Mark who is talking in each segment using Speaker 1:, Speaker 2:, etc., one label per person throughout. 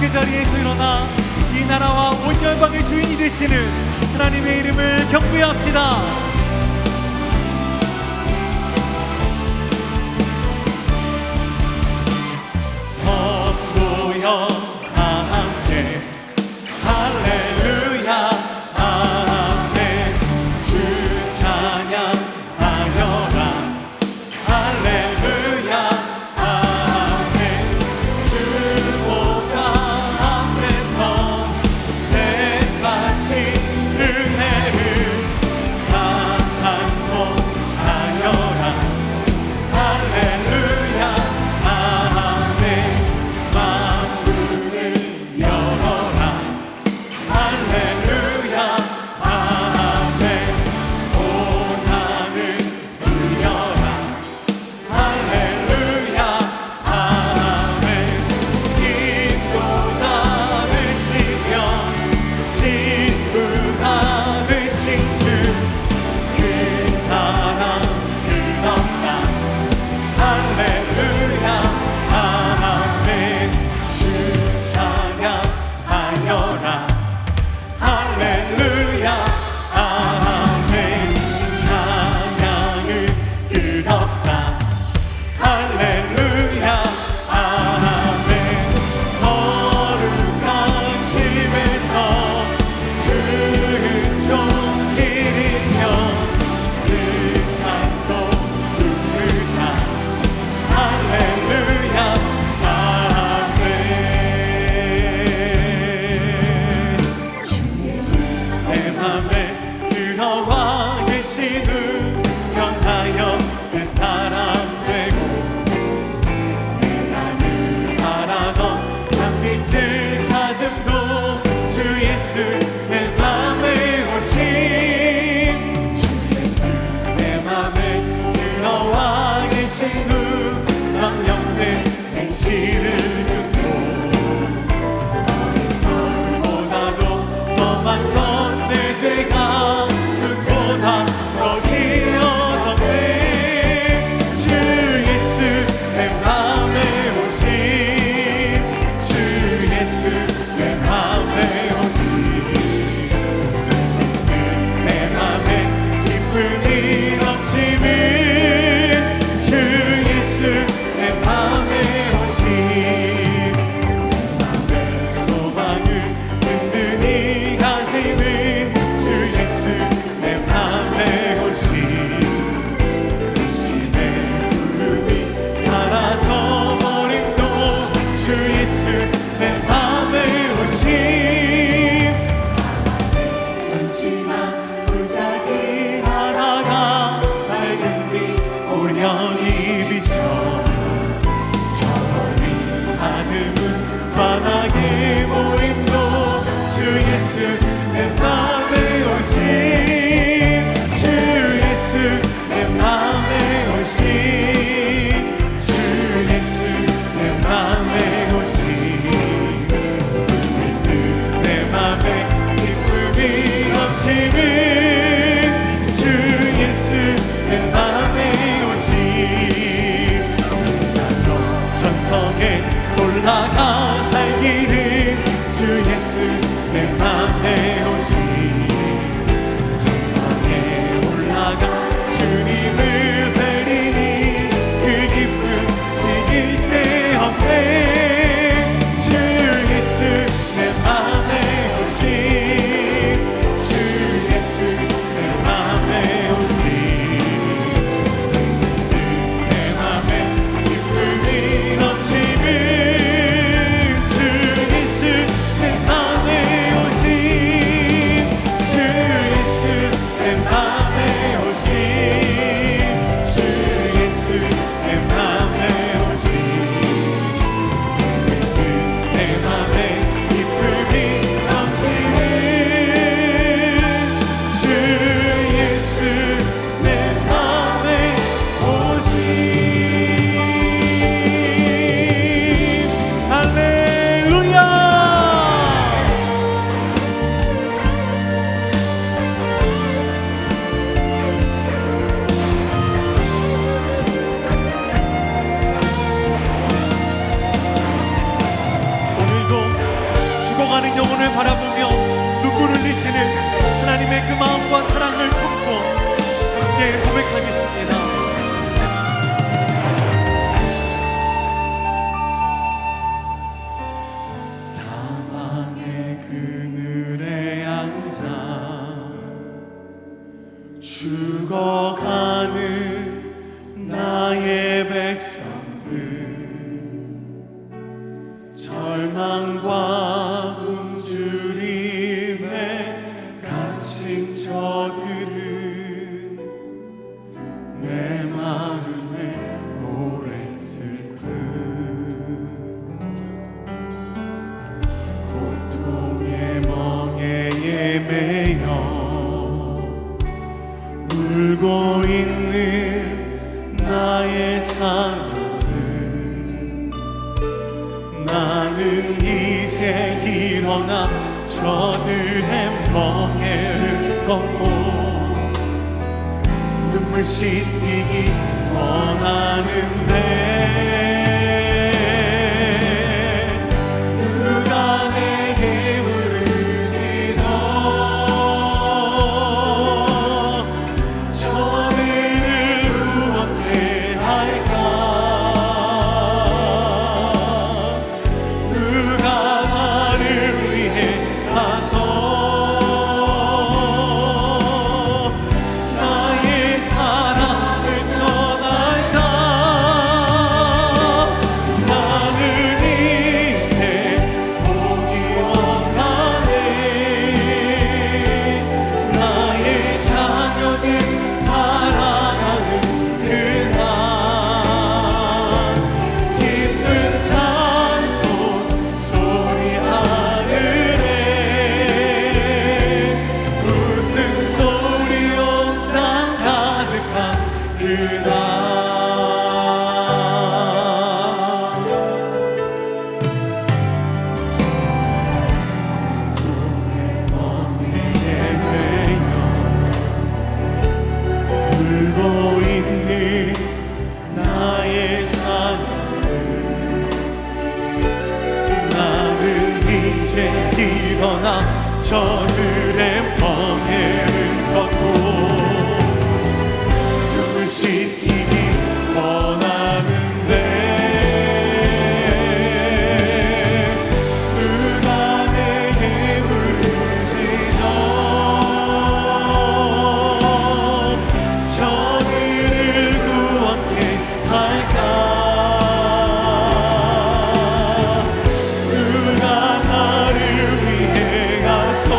Speaker 1: 그 자리에서 일어나 이 나라와 온 열방의 주인이 되시는 하나님의 이름을 경배합시다. 성도여 다 함께 할렐루야 아멘. 주 찬양하여라 할렐루야 아멘. 주 보좌 앞에서 내받으신 은혜를 다 찬송하여라 할렐루야 아멘. 만문을 열어라 할렐루야 아멘. 온 하늘 울려라 할렐루야 아멘. 인도자 되시며 신부가 되신 주 그 사랑 끝없다 할렐루야 아멘. 주 찬양하여라 할렐루야 아멘. 찬양은 끝없다 할렐루야 아멘. 거룩한 집에서 주는 종일이며 그 찬송 부르자 할렐루야 아멘. 주 예수 내 맘에 들어와 계신 후 변하여 새 사람 되고 내가 늘 바라던 장빛을 찾음도 주 예수 내 맘에 오신 주 예수 내 맘에 들어와 계신 후 난 영된 행실을 듣고 너보다도 더 많던 내 죄가 눈보다 더 희어졌네. 주 예수 내 맘에 오신 주 예수 내 맘에 오신 내 맘에 기쁨이 넘치는 주 예수 내 맘에 오신 내 소망을 든든히 가지는 주 예수 내 맘에 오신 신의 부름이 사라져버림도 주 예수 내 맘에 오신 사랑의 눈치나 무작위 하나가 밝은 빛 오련히 비춰 저리 하늘문 바닥에 모임도 주 예수 내 맘에 오신 주 예수 내 맘에 오신 주 예수 내 맘에 오신 내 맘에 기쁨이 넘치는 주 예수 내 맘에 오신 나 저 전성에 올라가 살기는 하늘을 바라보며 눈물 흘리시는 하나님의 그 마음과 사랑을 품고 함께 고백하겠습니다. 사망의 그늘에 앉아 죽어가는 나의 백성들, 절망과 굶주림에 갇힌 저들은 내 마음에 오랜 슬픔, 고통의 멍에에 매여 울고 있는 나의 자녀들, 나는 이제 일어나 저들의 멍에를 걷고 눈물 씻기기 원하는데 누가 내게 부르짖어 저들을 구원케 할까? 누가 나를 위해 가서 나의 사랑을 전할까? 나는 이제 보기 원하네. 나의 자녀들 사랑하는 그날 기쁜 찬송 소리 하늘에 웃음소리 온 땅 가득한 그날 고통의 멍에에 매여 울고 있는 나의 자녀들, 나는 이제 일어나 저들의 멍에를 걷고 눈물 씻기기 원하는데 누가 내게 부르짖어 저들을 구원케 할까? 누가 나를 위해 가서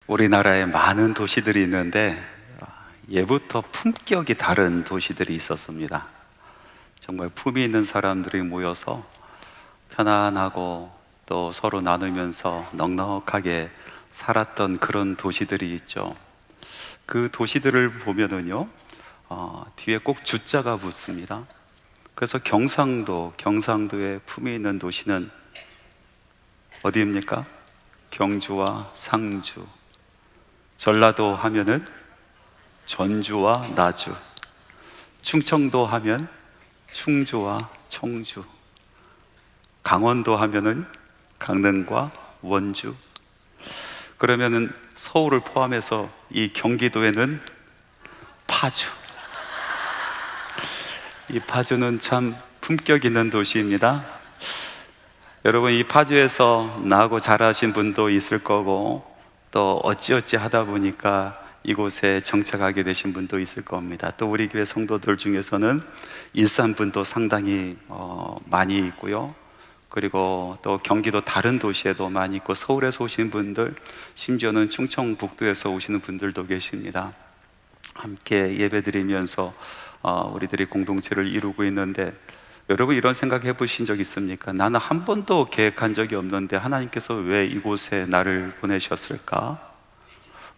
Speaker 2: 우리나라에 많은 도시들이 있는데 예부터 품격이 다른 도시들이 있었습니다. 정말 품이 있는 사람들이 모여서 편안하고 또 서로 나누면서 넉넉하게 살았던 그런 도시들이 있죠. 그 도시들을 보면은요, 뒤에 꼭 주자가 붙습니다. 그래서 경상도의 품이 있는 도시는 어디입니까? 경주와 상주. 전라도 하면은 전주와 나주, 충청도 하면 충주와 청주, 강원도 하면은 강릉과 원주. 그러면은 서울을 포함해서 이 경기도에는 파주. 이 파주는 참 품격 있는 도시입니다. 여러분, 이 파주에서 나고 자라신 분도 있을 거고, 또 어찌어찌 하다 보니까 이곳에 정착하게 되신 분도 있을 겁니다. 또 우리 교회 성도들 중에서는 일산 분도 상당히 많이 있고요. 그리고 또 경기도 다른 도시에도 많이 있고, 서울에서 오신 분들, 심지어는 충청북도에서 오시는 분들도 계십니다. 함께 예배드리면서 우리들이 공동체를 이루고 있는데, 여러분 이런 생각 해보신 적 있습니까? 나는 한 번도 계획한 적이 없는데 하나님께서 왜 이곳에 나를 보내셨을까?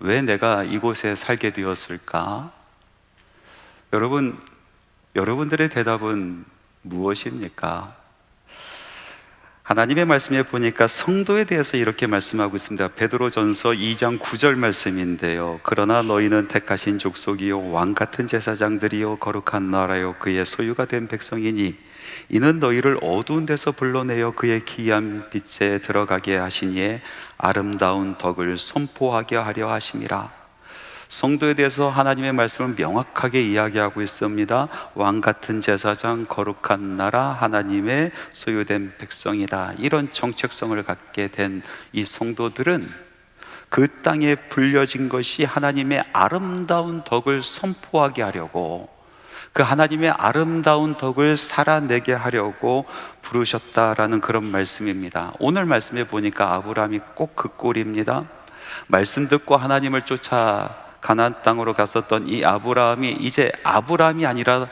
Speaker 2: 왜 내가 이곳에 살게 되었을까? 여러분들의 대답은 무엇입니까? 하나님의 말씀에 보니까 성도에 대해서 이렇게 말씀하고 있습니다. 베드로전서 2장 9절 말씀인데요. 그러나 너희는 택하신 족속이요 왕같은 제사장들이요 거룩한 나라요 그의 소유가 된 백성이니 이는 너희를 어두운 데서 불러내어 그의 기이한 빛에 들어가게 하시니에 아름다운 덕을 선포하게 하려 하심이라. 성도에 대해서 하나님의 말씀을 명확하게 이야기하고 있습니다. 왕같은 제사장, 거룩한 나라, 하나님의 소유된 백성이다. 이런 정체성을 갖게 된 이 성도들은 그 땅에 불려진 것이 하나님의 아름다운 덕을 선포하게 하려고, 그 하나님의 아름다운 덕을 살아내게 하려고 부르셨다라는 그런 말씀입니다. 오늘 말씀에 보니까 아브라함이 꼭 그 꼴입니다. 말씀 듣고 하나님을 쫓아 가나안 땅으로 갔었던 이 아브라함이 이제 아브라함이 아니라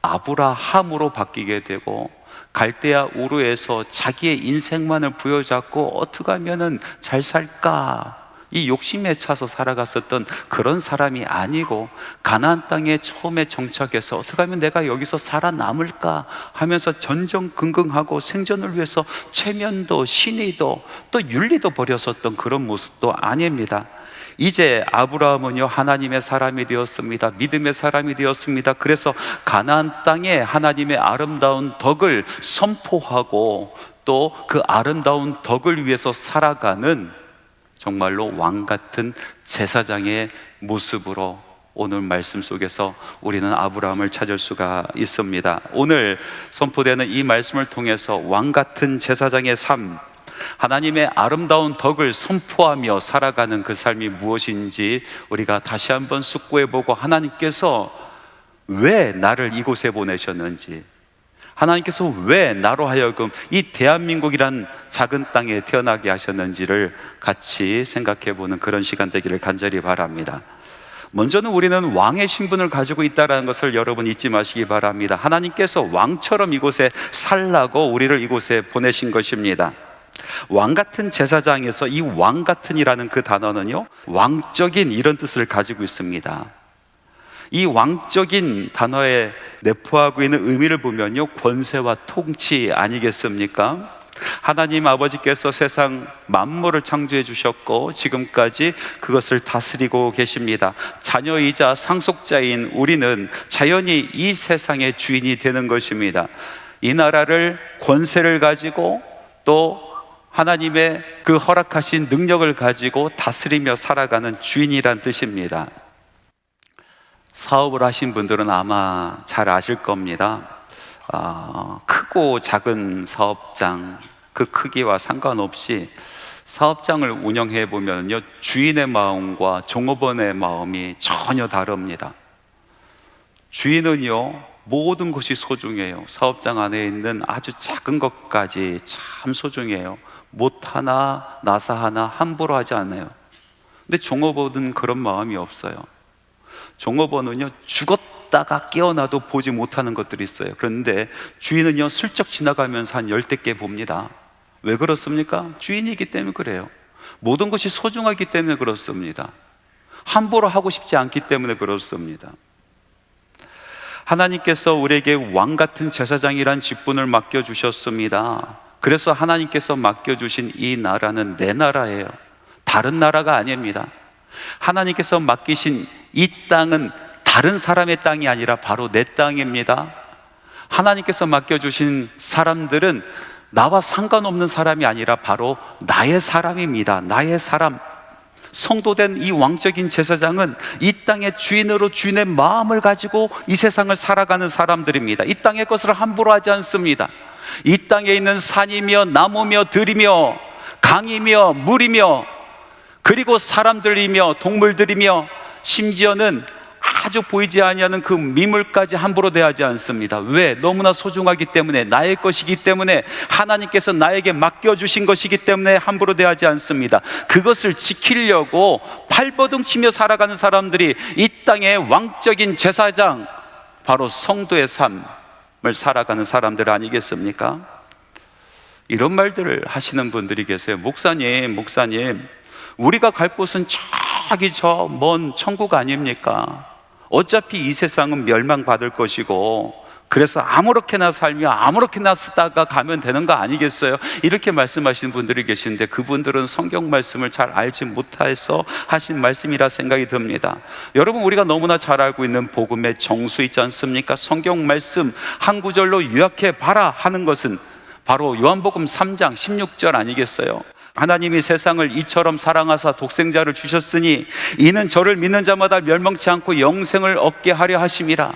Speaker 2: 아브라함으로 바뀌게 되고, 갈대아 우르에서 자기의 인생만을 부여잡고 어떻게 하면은 잘 살까, 이 욕심에 차서 살아갔었던 그런 사람이 아니고, 가나안 땅에 처음에 정착해서 어떻게 하면 내가 여기서 살아남을까 하면서 전전긍긍하고 생존을 위해서 체면도 신의도 또 윤리도 버렸었던 그런 모습도 아닙니다. 이제 아브라함은요 하나님의 사람이 되었습니다. 믿음의 사람이 되었습니다. 그래서 가나안 땅에 하나님의 아름다운 덕을 선포하고 또 그 아름다운 덕을 위해서 살아가는 정말로 왕같은 제사장의 모습으로 오늘 말씀 속에서 우리는 아브라함을 찾을 수가 있습니다. 오늘 선포되는 이 말씀을 통해서 왕같은 제사장의 삶, 하나님의 아름다운 덕을 선포하며 살아가는 그 삶이 무엇인지 우리가 다시 한번 숙고해보고, 하나님께서 왜 나를 이곳에 보내셨는지, 하나님께서 왜 나로 하여금 이 대한민국이란 작은 땅에 태어나게 하셨는지를 같이 생각해보는 그런 시간 되기를 간절히 바랍니다. 먼저는 우리는 왕의 신분을 가지고 있다는 것을 여러분 잊지 마시기 바랍니다. 하나님께서 왕처럼 이곳에 살라고 우리를 이곳에 보내신 것입니다. 왕같은 제사장에서 이 왕같은이라는 그 단어는요 왕적인 이런 뜻을 가지고 있습니다. 이 왕적인 단어에 내포하고 있는 의미를 보면요 권세와 통치 아니겠습니까? 하나님 아버지께서 세상 만물을 창조해 주셨고 지금까지 그것을 다스리고 계십니다. 자녀이자 상속자인 우리는 자연히 이 세상의 주인이 되는 것입니다. 이 나라를 권세를 가지고 또 하나님의 그 허락하신 능력을 가지고 다스리며 살아가는 주인이란 뜻입니다. 사업을 하신 분들은 아마 잘 아실 겁니다. 크고 작은 사업장, 그 크기와 상관없이 사업장을 운영해 보면요 주인의 마음과 종업원의 마음이 전혀 다릅니다. 주인은요 모든 것이 소중해요. 사업장 안에 있는 아주 작은 것까지 참 소중해요. 못 하나 나사 하나 함부로 하지 않아요. 근데 종업원은 그런 마음이 없어요. 종업원은요, 죽었다가 깨어나도 보지 못하는 것들이 있어요. 그런데 주인은요, 슬쩍 지나가면서 한 10대 봅니다. 왜 그렇습니까? 주인이기 때문에 그래요. 모든 것이 소중하기 때문에 그렇습니다. 함부로 하고 싶지 않기 때문에 그렇습니다. 하나님께서 우리에게 왕같은 제사장이란 직분을 맡겨주셨습니다. 그래서 하나님께서 맡겨주신 이 나라는 내 나라예요. 다른 나라가 아닙니다. 하나님께서 맡기신 이 땅은 다른 사람의 땅이 아니라 바로 내 땅입니다. 하나님께서 맡겨주신 사람들은 나와 상관없는 사람이 아니라 바로 나의 사람입니다. 나의 사람. 성도된 이 왕적인 제사장은 이 땅의 주인으로 주인의 마음을 가지고 이 세상을 살아가는 사람들입니다. 이 땅의 것을 함부로 하지 않습니다. 이 땅에 있는 산이며 나무며 들이며 강이며 물이며 그리고 사람들이며 동물들이며 심지어는 아주 보이지 아니하는 그 미물까지 함부로 대하지 않습니다. 왜? 너무나 소중하기 때문에, 나의 것이기 때문에, 하나님께서 나에게 맡겨주신 것이기 때문에 함부로 대하지 않습니다. 그것을 지키려고 발버둥치며 살아가는 사람들이 이 땅의 왕적인 제사장, 바로 성도의 삶을 살아가는 사람들 아니겠습니까? 이런 말들을 하시는 분들이 계세요. 목사님, 우리가 갈 곳은 저기 저 먼 천국 아닙니까? 어차피 이 세상은 멸망받을 것이고, 그래서 아무렇게나 살며 아무렇게나 쓰다가 가면 되는 거 아니겠어요? 이렇게 말씀하시는 분들이 계시는데, 그분들은 성경 말씀을 잘 알지 못해서 하신 말씀이라 생각이 듭니다. 여러분, 우리가 너무나 잘 알고 있는 복음의 정수 있지 않습니까? 성경 말씀 한 구절로 요약해 봐라 하는 것은 바로 요한복음 3장 16절 아니겠어요? 하나님이 세상을 이처럼 사랑하사 독생자를 주셨으니 이는 저를 믿는 자마다 멸망치 않고 영생을 얻게 하려 하심이라.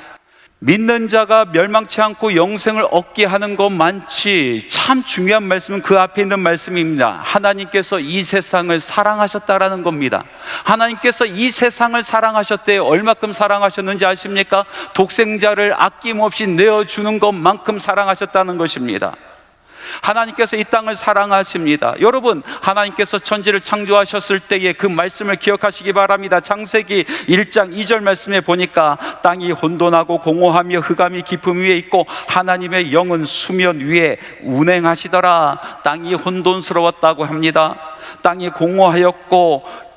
Speaker 2: 믿는 자가 멸망치 않고 영생을 얻게 하는 것만치 참 중요한 말씀은 그 앞에 있는 말씀입니다. 하나님께서 이 세상을 사랑하셨다라는 겁니다. 하나님께서 이 세상을 사랑하셨대요. 얼마큼 사랑하셨는지 아십니까? 독생자를 아낌없이 내어주는 것만큼 사랑하셨다는 것입니다. 하나님께서 이 땅을 사랑하십니다. 여러분, 하나님께서 천지를 창조하셨을 때의 그 말씀을 기억하시기 바랍니다. 창세기 1장 2절 말씀에 보니까 땅이 혼돈하고 공허하며 흑암이 깊음 위에 있고 하나님의 영은 수면 위에 운행하시더라. 땅이 혼돈스러웠다고 합니다. 땅이 공허하였고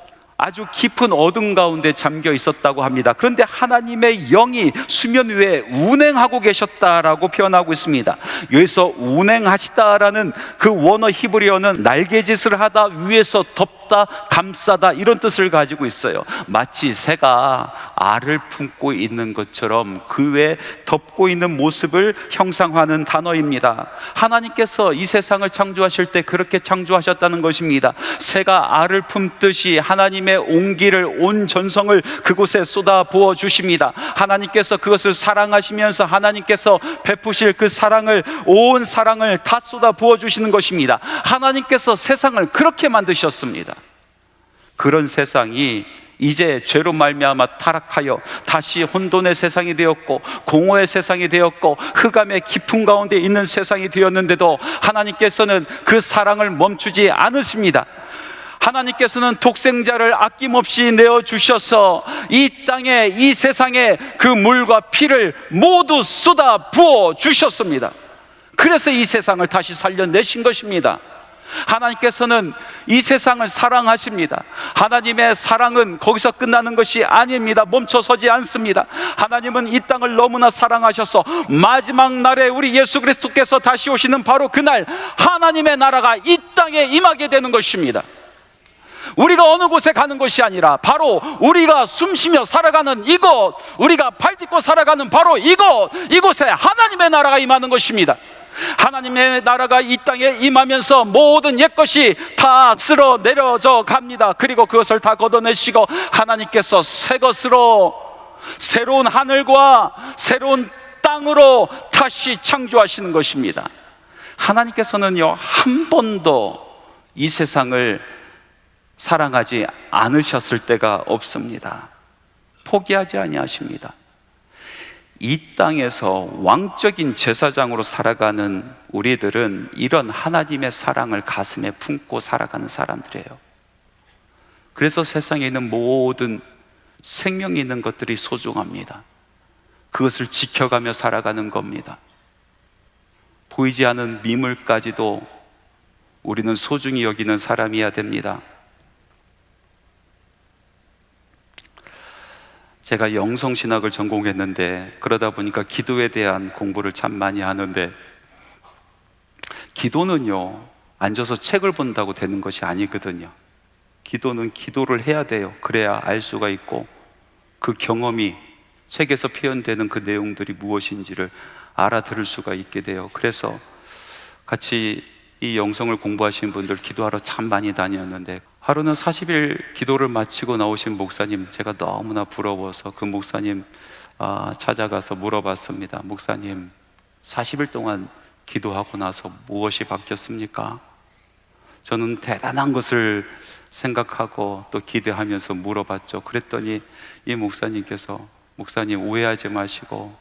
Speaker 2: 아주 깊은 어둠 가운데 잠겨 있었다고 합니다. 그런데 하나님의 영이 수면 위에 운행하고 계셨다라고 표현하고 있습니다. 여기서 운행하시다라는 그 원어 히브리어는 날개짓을 하다, 위에서 덮다, 감싸다 이런 뜻을 가지고 있어요. 마치 새가 알을 품고 있는 것처럼 그 외에 덮고 있는 모습을 형상화하는 단어입니다. 하나님께서 이 세상을 창조하실 때 그렇게 창조하셨다는 것입니다. 새가 알을 품듯이 하나님의 온기를, 온 전성을 그곳에 쏟아 부어 주십니다. 하나님께서 그것을 사랑하시면서 하나님께서 베푸실 그 사랑을, 온 사랑을 다 쏟아 부어 주시는 것입니다. 하나님께서 세상을 그렇게 만드셨습니다. 그런 세상이 이제 죄로 말미암아 타락하여 다시 혼돈의 세상이 되었고 공허의 세상이 되었고 흑암의 깊은 가운데 있는 세상이 되었는데도 하나님께서는 그 사랑을 멈추지 않으십니다. 하나님께서는 독생자를 아낌없이 내어주셔서 이 땅에, 이 세상에 그 물과 피를 모두 쏟아 부어 주셨습니다. 그래서 이 세상을 다시 살려내신 것입니다. 하나님께서는 이 세상을 사랑하십니다. 하나님의 사랑은 거기서 끝나는 것이 아닙니다. 멈춰서지 않습니다. 하나님은 이 땅을 너무나 사랑하셔서 마지막 날에 우리 예수 그리스도께서 다시 오시는 바로 그날 하나님의 나라가 이 땅에 임하게 되는 것입니다. 우리가 어느 곳에 가는 것이 아니라 바로 우리가 숨쉬며 살아가는 이곳, 우리가 발 딛고 살아가는 바로 이곳에 하나님의 나라가 임하는 것입니다. 하나님의 나라가 이 땅에 임하면서 모든 옛것이 다 쓸어 내려져 갑니다. 그리고 그것을 다 걷어내시고 하나님께서 새 것으로, 새로운 하늘과 새로운 땅으로 다시 창조하시는 것입니다. 하나님께서는요, 한 번도 이 세상을 사랑하지 않으셨을 때가 없습니다. 포기하지 아니하십니다. 이 땅에서 왕적인 제사장으로 살아가는 우리들은 이런 하나님의 사랑을 가슴에 품고 살아가는 사람들이에요. 그래서 세상에 있는 모든 생명이 있는 것들이 소중합니다. 그것을 지켜가며 살아가는 겁니다. 보이지 않는 미물까지도 우리는 소중히 여기는 사람이어야 됩니다. 제가 영성신학을 전공했는데 그러다 보니까 기도에 대한 공부를 참 많이 하는데, 기도는요 앉아서 책을 본다고 되는 것이 아니거든요. 기도는 기도를 해야 돼요. 그래야 알 수가 있고 그 경험이 책에서 표현되는 그 내용들이 무엇인지를 알아들을 수가 있게 돼요. 그래서 같이 이 영성을 공부하신 분들 기도하러 참 많이 다녔는데, 하루는 40일 기도를 마치고 나오신 목사님, 제가 너무나 부러워서 그 목사님 찾아가서 물어봤습니다. 목사님, 40일 동안 기도하고 나서 무엇이 바뀌었습니까? 저는 대단한 것을 생각하고 또 기대하면서 물어봤죠. 그랬더니 이 목사님께서, 목사님 오해하지 마시고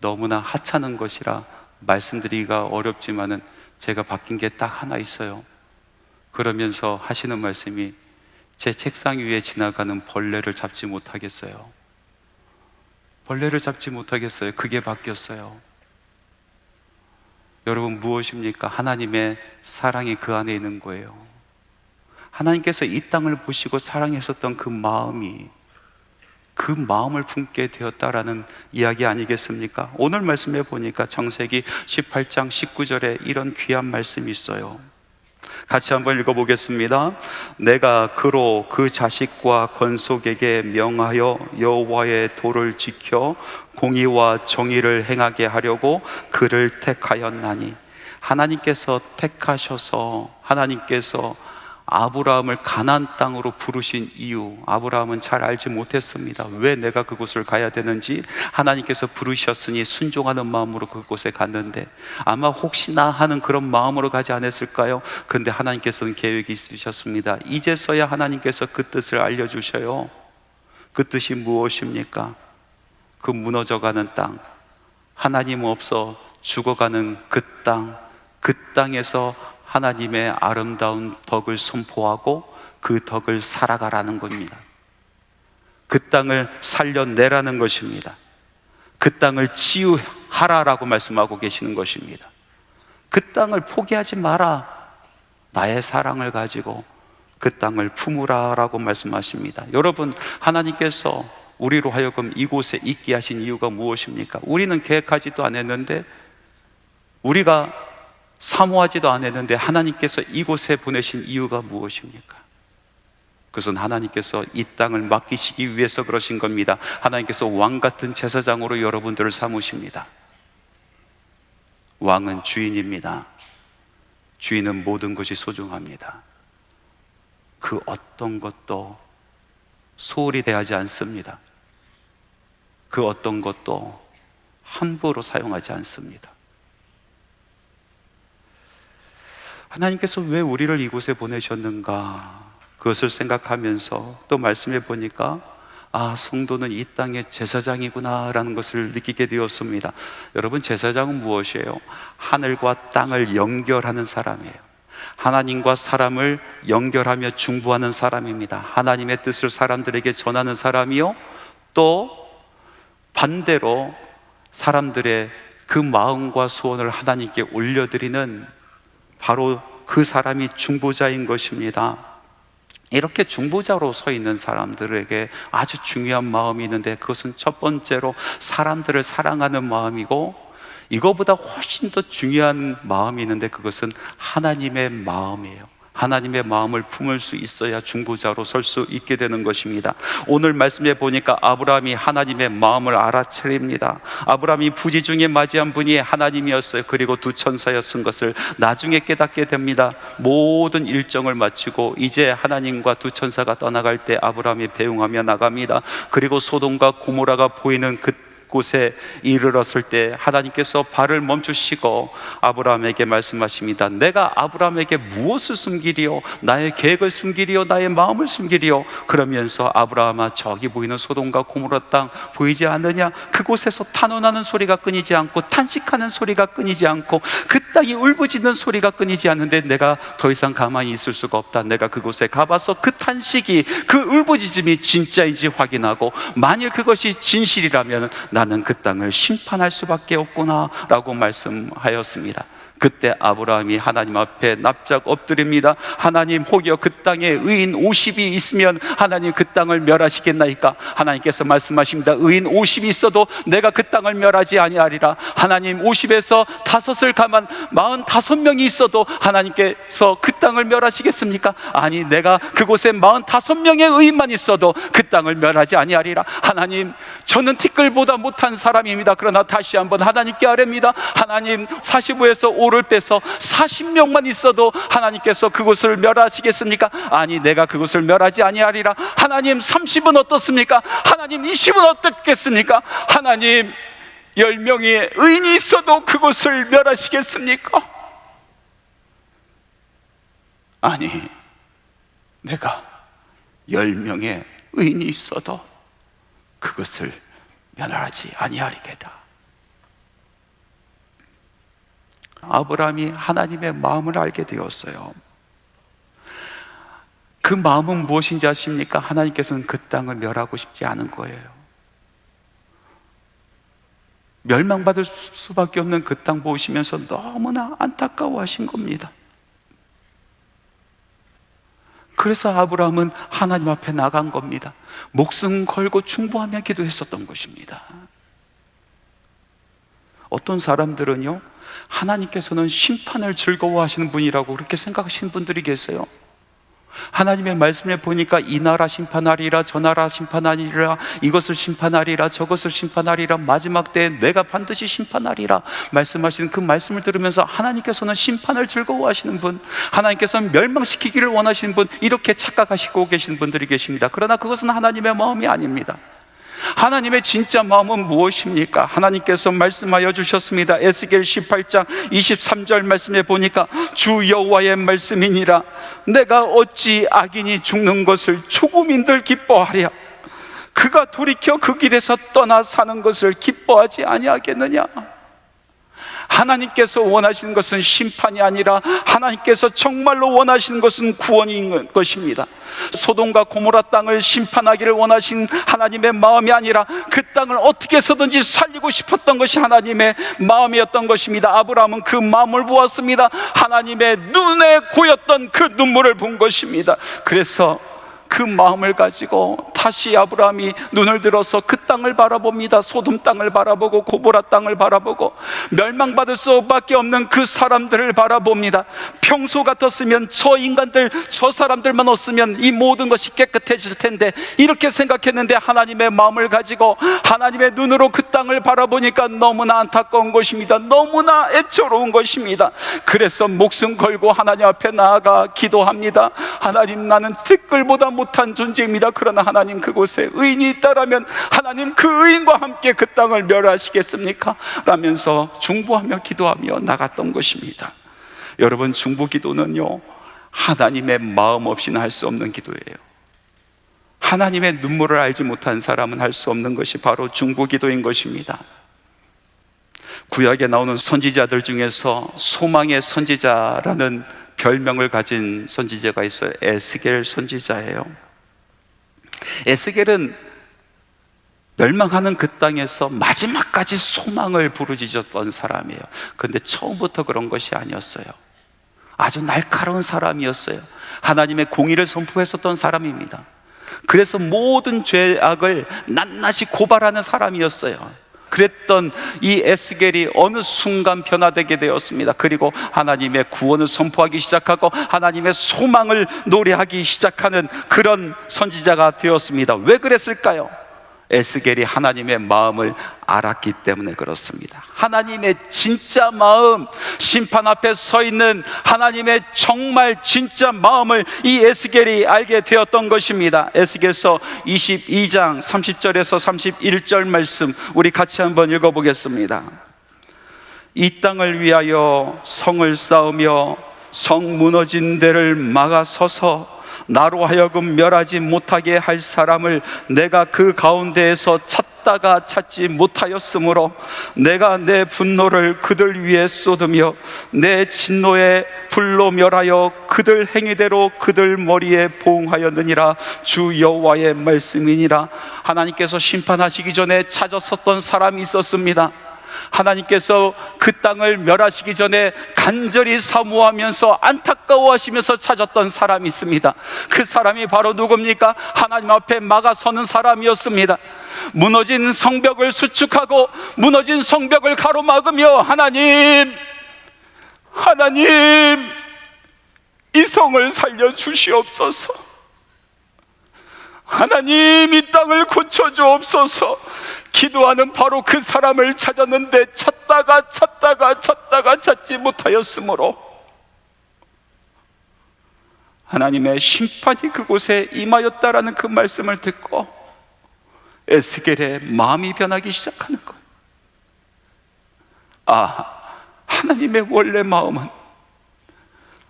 Speaker 2: 너무나 하찮은 것이라 말씀드리기가 어렵지만은 제가 바뀐 게 딱 하나 있어요. 그러면서 하시는 말씀이, 제 책상 위에 지나가는 벌레를 잡지 못하겠어요. 벌레를 잡지 못하겠어요. 그게 바뀌었어요. 여러분, 무엇입니까? 하나님의 사랑이 그 안에 있는 거예요. 하나님께서 이 땅을 보시고 사랑하셨던 그 마음이, 그 마음을 품게 되었다라는 이야기 아니겠습니까? 오늘 말씀에 보니까 창세기 18장 19절에 이런 귀한 말씀이 있어요. 같이 한번 읽어보겠습니다. 내가 그로 그 자식과 건속에게 명하여 여호와의 도를 지켜 공의와 정의를 행하게 하려고 그를 택하였나니. 하나님께서 택하셔서, 하나님께서 아브라함을 가나안 땅으로 부르신 이유, 아브라함은 잘 알지 못했습니다. 왜 내가 그곳을 가야 되는지. 하나님께서 부르셨으니 순종하는 마음으로 그곳에 갔는데 아마 혹시나 하는 그런 마음으로 가지 않았을까요? 그런데 하나님께서는 계획이 있으셨습니다. 이제서야 하나님께서 그 뜻을 알려주셔요. 그 뜻이 무엇입니까? 그 무너져가는 땅, 하나님 없어 죽어가는 그 땅, 그 땅에서 하나님의 아름다운 덕을 선포하고 그 덕을 살아가라는 겁니다. 그 땅을 살려내라는 것입니다. 그 땅을 치유하라라고 말씀하고 계시는 것입니다. 그 땅을 포기하지 마라. 나의 사랑을 가지고 그 땅을 품으라라고 말씀하십니다. 여러분, 하나님께서 우리로 하여금 이곳에 있게 하신 이유가 무엇입니까? 우리는 계획하지도 않았는데, 우리가 사모하지도 않았는데 하나님께서 이곳에 보내신 이유가 무엇입니까? 그것은 하나님께서 이 땅을 맡기시기 위해서 그러신 겁니다. 하나님께서 왕 같은 제사장으로 여러분들을 삼으십니다. 왕은 주인입니다. 주인은 모든 것이 소중합니다. 그 어떤 것도 소홀히 대하지 않습니다. 그 어떤 것도 함부로 사용하지 않습니다. 하나님께서 왜 우리를 이곳에 보내셨는가, 그것을 생각하면서 또 말씀해 보니까 성도는 이 땅의 제사장이구나 라는 것을 느끼게 되었습니다. 여러분, 제사장은 무엇이에요? 하늘과 땅을 연결하는 사람이에요. 하나님과 사람을 연결하며 중보하는 사람입니다. 하나님의 뜻을 사람들에게 전하는 사람이요, 또 반대로 사람들의 그 마음과 소원을 하나님께 올려드리는 바로 그 사람이 중보자인 것입니다. 이렇게 중보자로 서 있는 사람들에게 아주 중요한 마음이 있는데, 그것은 첫 번째로 사람들을 사랑하는 마음이고, 이거보다 훨씬 더 중요한 마음이 있는데 그것은 하나님의 마음이에요. 하나님의 마음을 품을 수 있어야 중보자로 설 수 있게 되는 것입니다. 오늘 말씀에 보니까 아브라함이 하나님의 마음을 알아차립니다. 아브라함이 부지 중에 맞이한 분이 하나님이었어요. 그리고 두 천사였은 것을 나중에 깨닫게 됩니다. 모든 일정을 마치고 이제 하나님과 두 천사가 떠나갈 때 아브라함이 배웅하며 나갑니다. 그리고 소돔과 고모라가 보이는 그곳에 이르렀을 때 하나님께서 발을 멈추시고 아브라함에게 말씀하십니다. 내가 아브라함에게 무엇을 숨기리요? 나의 계획을 숨기리요? 나의 마음을 숨기리요? 그러면서 아브라함아, 저기 보이는 소돔과 고모라 땅 보이지 않느냐? 그곳에서 탄원하는 소리가 끊이지 않고 탄식하는 소리가 끊이지 않고 그 땅이 울부짖는 소리가 끊이지 않는데 내가 더 이상 가만히 있을 수가 없다. 내가 그곳에 가봐서 그 탄식이, 그 울부짖음이 진짜인지 확인하고 만일 그것이 진실이라면 나는 그 땅을 심판할 수밖에 없구나 라고 말씀하였습니다. 그때 아브라함이 하나님 앞에 납작 엎드립니다. 하나님, 혹여 그 땅에 의인 50이 있으면 하나님 그 땅을 멸하시겠나이까? 하나님께서 말씀하십니다. 의인 50이 있어도 내가 그 땅을 멸하지 아니하리라. 하나님, 50에서 5을 가만 45명이 있어도 하나님께서 그 땅을 멸하시겠습니까? 아니, 내가 그곳에 45명의 의인만 있어도 그 땅을 멸하지 아니하리라. 하나님, 저는 티끌보다 못한 사람입니다. 그러나 다시 한번 하나님께 아뢰입니다. 하나님, 45에서 5를 빼서 40명만 있어도 하나님께서 그곳을 멸하시겠습니까? 아니, 내가 그곳을 멸하지 아니하리라. 하나님, 30은 어떻습니까? 하나님, 20은 어떻겠습니까? 하나님, 10명의 의인이 있어도 그곳을 멸하시겠습니까? 아니, 내가 10명의 의인이 있어도 그것을 멸하지 아니하리겠다. 아브라함이 하나님의 마음을 알게 되었어요. 그 마음은 무엇인지 아십니까? 하나님께서는 그 땅을 멸하고 싶지 않은 거예요. 멸망받을 수밖에 없는 그 땅 보시면서 너무나 안타까워하신 겁니다. 그래서 아브라함은 하나님 앞에 나간 겁니다. 목숨 걸고 중보하며 기도했었던 것입니다. 어떤 사람들은요, 하나님께서는 심판을 즐거워하시는 분이라고 그렇게 생각하시는 분들이 계세요. 하나님의 말씀에 보니까 이 나라 심판하리라, 저 나라 심판하리라, 이것을 심판하리라, 저것을 심판하리라, 마지막 때에 내가 반드시 심판하리라 말씀하시는 그 말씀을 들으면서 하나님께서는 심판을 즐거워하시는 분, 하나님께서는 멸망시키기를 원하시는 분, 이렇게 착각하시고 계신 분들이 계십니다. 그러나 그것은 하나님의 마음이 아닙니다. 하나님의 진짜 마음은 무엇입니까? 하나님께서 말씀하여 주셨습니다. 에스겔 18장 23절 말씀에 보니까 주 여호와의 말씀이니라. 내가 어찌 악인이 죽는 것을 조금인들 기뻐하랴. 그가 돌이켜 그 길에서 떠나 사는 것을 기뻐하지 아니하겠느냐. 하나님께서 원하시는 것은 심판이 아니라 하나님께서 정말로 원하시는 것은 구원인 것입니다. 소돔과 고모라 땅을 심판하기를 원하신 하나님의 마음이 아니라 그 땅을 어떻게 해서든지 살리고 싶었던 것이 하나님의 마음이었던 것입니다. 아브라함은 그 마음을 보았습니다. 하나님의 눈에 고였던 그 눈물을 본 것입니다. 그래서 그 마음을 가지고 다시 아브라함이 눈을 들어서 그 땅을 바라봅니다. 소돔 땅을 바라보고 고모라 땅을 바라보고 멸망받을 수밖에 없는 그 사람들을 바라봅니다. 평소 같았으면 저 인간들, 저 사람들만 없으면 이 모든 것이 깨끗해질 텐데, 이렇게 생각했는데 하나님의 마음을 가지고 하나님의 눈으로 그 땅을 바라보니까 너무나 안타까운 것입니다. 너무나 애처로운 것입니다. 그래서 목숨 걸고 하나님 앞에 나아가 기도합니다. 하나님, 나는 티끌보다 못한 존재입니다. 그러나 하나님, 그곳에 의인이 있다라면 하나님, 그 의인과 함께 그 땅을 멸하시겠습니까? 라면서 중보하며 기도하며 나갔던 것입니다. 여러분, 중보 기도는요, 하나님의 마음 없이는 할 수 없는 기도예요. 하나님의 눈물을 알지 못한 사람은 할 수 없는 것이 바로 중보 기도인 것입니다. 구약에 나오는 선지자들 중에서 소망의 선지자라는 별명을 가진 선지자가 있어요. 에스겔 선지자예요. 에스겔은 멸망하는 그 땅에서 마지막까지 소망을 부르짖었던 사람이에요. 그런데 처음부터 그런 것이 아니었어요. 아주 날카로운 사람이었어요. 하나님의 공의를 선포했었던 사람입니다. 그래서 모든 죄악을 낱낱이 고발하는 사람이었어요. 그랬던 이 에스겔이 어느 순간 변화되게 되었습니다. 그리고 하나님의 구원을 선포하기 시작하고 하나님의 소망을 노래하기 시작하는 그런 선지자가 되었습니다. 왜 그랬을까요? 에스겔이 하나님의 마음을 알았기 때문에 그렇습니다. 하나님의 진짜 마음, 심판 앞에 서 있는 하나님의 정말 진짜 마음을 이 에스겔이 알게 되었던 것입니다. 에스겔서 22장 30절에서 31절 말씀 우리 같이 한번 읽어보겠습니다. 이 땅을 위하여 성을 쌓으며 성 무너진 데를 막아서서 나로 하여금 멸하지 못하게 할 사람을 내가 그 가운데에서 찾다가 찾지 못하였으므로 내가 내 분노를 그들 위에 쏟으며 내 진노의 불로 멸하여 그들 행위대로 그들 머리에 보응하였느니라. 주 여호와의 말씀이니라. 하나님께서 심판하시기 전에 찾았었던 사람이 있었습니다. 하나님께서 그 땅을 멸하시기 전에 간절히 사모하면서 안타까워하시면서 찾았던 사람이 있습니다. 그 사람이 바로 누굽니까? 하나님 앞에 막아서는 사람이었습니다. 무너진 성벽을 수축하고 무너진 성벽을 가로막으며 하나님 이 성을 살려주시옵소서. 하나님 이 땅을 고쳐주옵소서. 기도하는 바로 그 사람을 찾았는데 찾다가 찾지 못하였으므로 하나님의 심판이 그곳에 임하였다라는 그 말씀을 듣고 에스겔의 마음이 변하기 시작하는 거예요. 하나님의 원래 마음은,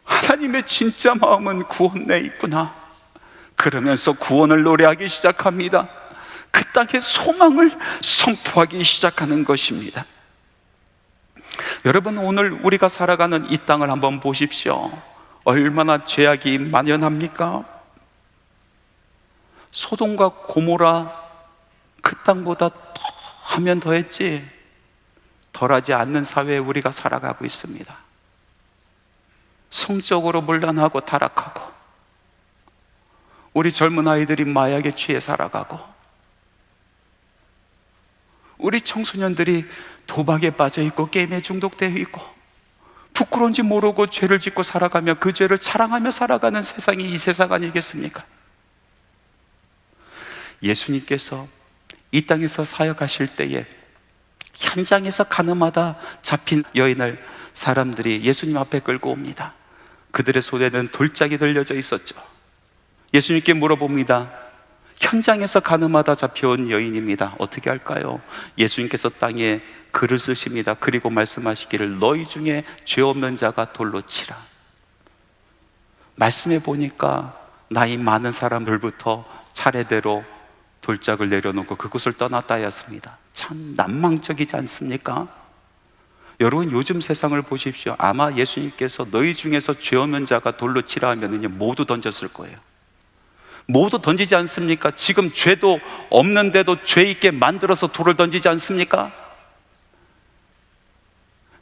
Speaker 2: 하나님의 진짜 마음은 구원 내에 있구나. 그러면서 구원을 노래하기 시작합니다. 그 땅에 소망을 선포하기 시작하는 것입니다. 여러분, 오늘 우리가 살아가는 이 땅을 한번 보십시오. 얼마나 죄악이 만연합니까? 소돔과 고모라 그 땅보다 더 하면 더했지 덜하지 않는 사회에 우리가 살아가고 있습니다. 성적으로 문란하고 타락하고, 우리 젊은 아이들이 마약에 취해 살아가고, 우리 청소년들이 도박에 빠져 있고 게임에 중독되어 있고, 부끄러운지 모르고 죄를 짓고 살아가며 그 죄를 자랑하며 살아가는 세상이 이 세상 아니겠습니까? 예수님께서 이 땅에서 사역하실 때에 현장에서 가늠하다 잡힌 여인을 사람들이 예수님 앞에 끌고 옵니다. 그들의 손에는 돌짝이 들려져 있었죠. 예수님께 물어봅니다. 현장에서 가늠하다 잡혀온 여인입니다. 어떻게 할까요? 예수님께서 땅에 글을 쓰십니다. 그리고 말씀하시기를 너희 중에 죄 없는 자가 돌로 치라. 말씀해 보니까 나이 많은 사람들부터 차례대로 돌짝을 내려놓고 그곳을 떠났다 하였습니다. 참 난망적이지 않습니까? 여러분, 요즘 세상을 보십시오. 아마 예수님께서 너희 중에서 죄 없는 자가 돌로 치라 하면은요, 모두 던졌을 거예요. 모두 던지지 않습니까? 지금 죄도 없는데도 죄 있게 만들어서 돌을 던지지 않습니까?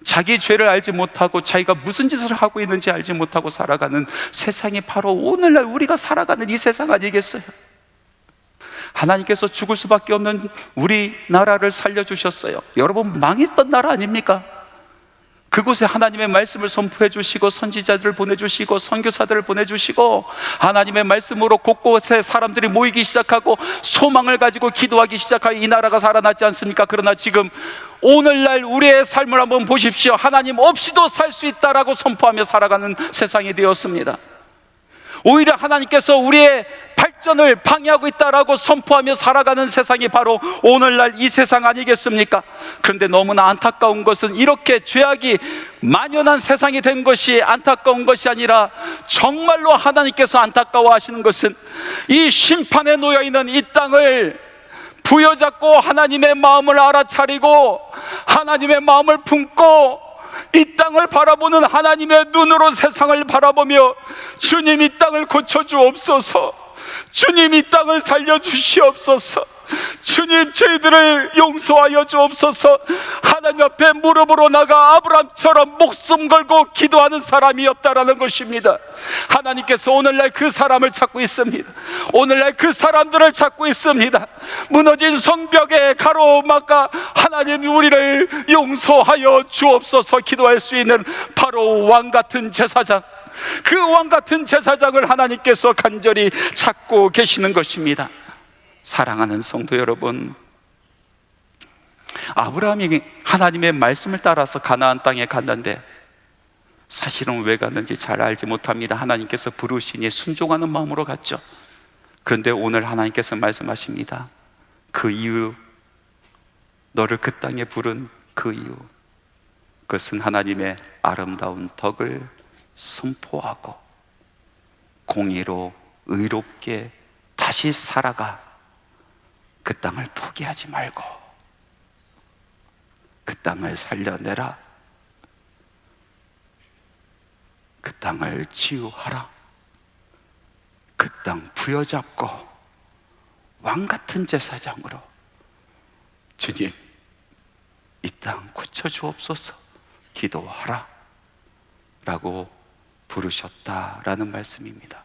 Speaker 2: 자기 죄를 알지 못하고 자기가 무슨 짓을 하고 있는지 알지 못하고 살아가는 세상이 바로 오늘날 우리가 살아가는 이 세상 아니겠어요? 하나님께서 죽을 수밖에 없는 우리나라를 살려주셨어요. 여러분, 망했던 나라 아닙니까? 그곳에 하나님의 말씀을 선포해 주시고 선지자들을 보내주시고 선교사들을 보내주시고 하나님의 말씀으로 곳곳에 사람들이 모이기 시작하고 소망을 가지고 기도하기 시작하여 이 나라가 살아났지 않습니까? 그러나 지금 오늘날 우리의 삶을 한번 보십시오. 하나님 없이도 살 수 있다라고 선포하며 살아가는 세상이 되었습니다. 오히려 하나님께서 우리의 발전을 방해하고 있다라고 선포하며 살아가는 세상이 바로 오늘날 이 세상 아니겠습니까? 그런데 너무나 안타까운 것은 이렇게 죄악이 만연한 세상이 된 것이 안타까운 것이 아니라 정말로 하나님께서 안타까워하시는 것은 이 심판에 놓여있는 이 땅을 부여잡고 하나님의 마음을 알아차리고 하나님의 마음을 품고 이 땅을 바라보는 하나님의 눈으로 세상을 바라보며 주님 이 땅을 고쳐주옵소서, 주님 이 땅을 살려주시옵소서, 주님 저희들을 용서하여 주옵소서. 하나님 앞에 무릎으로 나가 아브라함처럼 목숨 걸고 기도하는 사람이 없다라는 것입니다. 하나님께서 오늘날 그 사람을 찾고 있습니다. 오늘날 그 사람들을 찾고 있습니다. 무너진 성벽에 가로막아 하나님 우리를 용서하여 주옵소서 기도할 수 있는 바로 왕같은 제사장, 그 왕같은 제사장을 하나님께서 간절히 찾고 계시는 것입니다. 사랑하는 성도 여러분, 아브라함이 하나님의 말씀을 따라서 가나안 땅에 갔는데 사실은 왜 갔는지 잘 알지 못합니다. 하나님께서 부르시니 순종하는 마음으로 갔죠. 그런데 오늘 하나님께서 말씀하십니다. 그 이유, 너를 그 땅에 부른 그 이유, 그것은 하나님의 아름다운 덕을 선포하고 공의로 의롭게 다시 살아가 그 땅을 포기하지 말고 그 땅을 살려내라, 그 땅을 치유하라, 그 땅 부여잡고 왕같은 제사장으로 주님 이 땅 고쳐주옵소서 기도하라 라고 부르셨다라는 말씀입니다.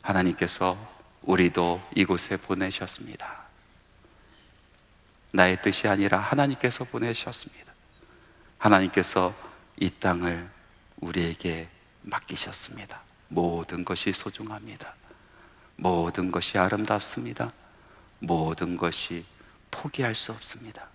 Speaker 2: 하나님께서 우리도 이곳에 보내셨습니다. 나의 뜻이 아니라 하나님께서 보내셨습니다. 하나님께서 이 땅을 우리에게 맡기셨습니다. 모든 것이 소중합니다. 모든 것이 아름답습니다. 모든 것이 포기할 수 없습니다.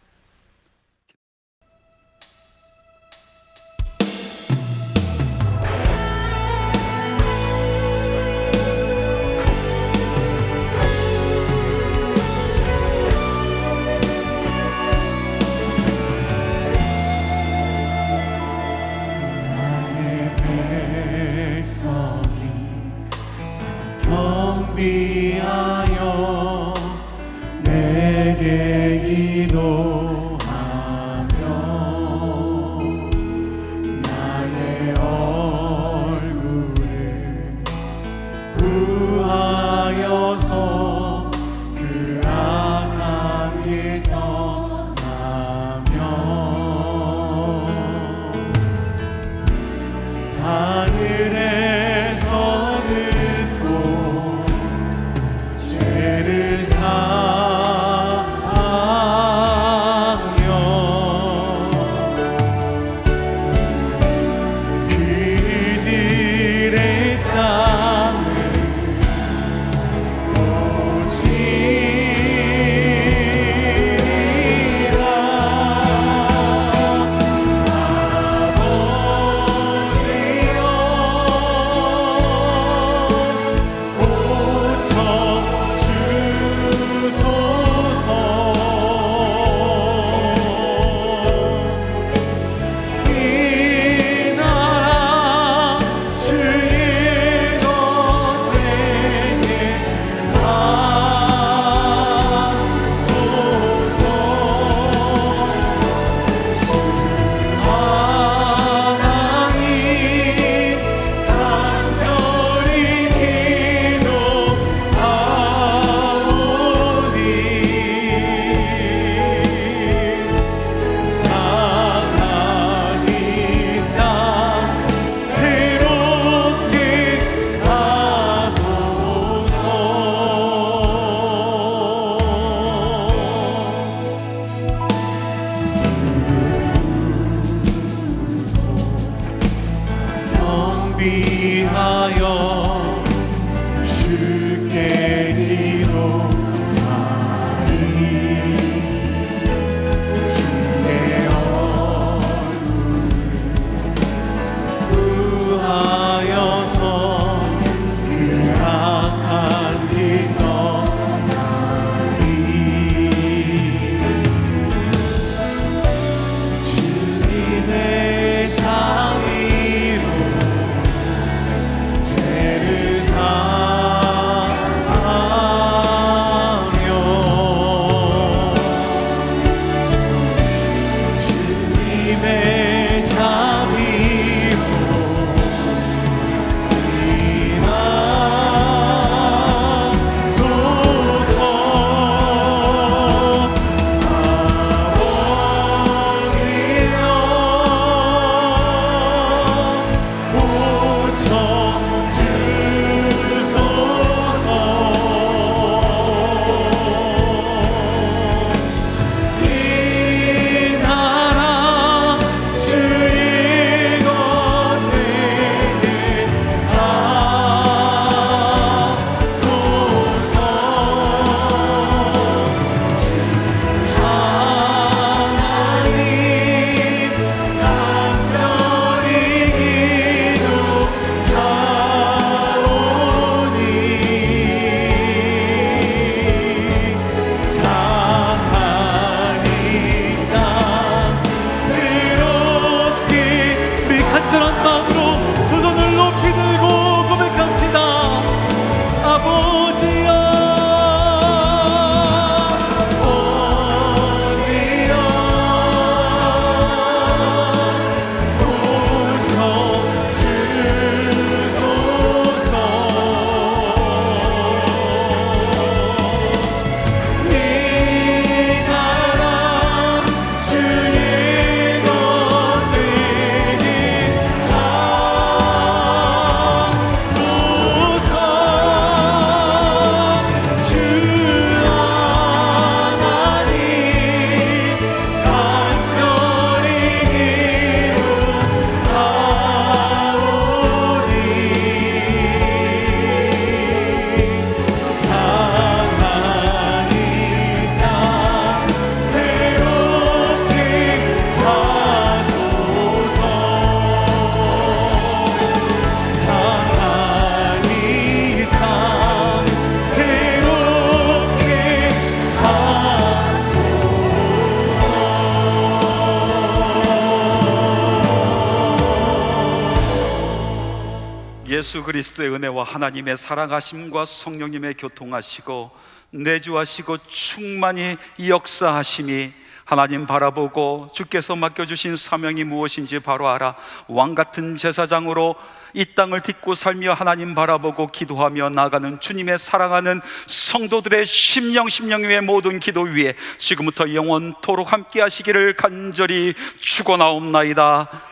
Speaker 1: 경비하여 내게 기도하며 나의 얼굴을 구하여서 그 악한 길 떠나며 하늘에서 듣고 죄를 사하여
Speaker 2: 예수 그리스도의 은혜와 하나님의 사랑하심과 성령님의 교통하시고 내주하시고 충만히 역사하심이 하나님 바라보고 주께서 맡겨주신 사명이 무엇인지 바로 알아 왕같은 제사장으로 이 땅을 딛고 살며 하나님 바라보고 기도하며 나가는 주님의 사랑하는 성도들의 심령 위의 모든 기도 위에 지금부터 영원토록 함께 하시기를 간절히 축원하옵나이다.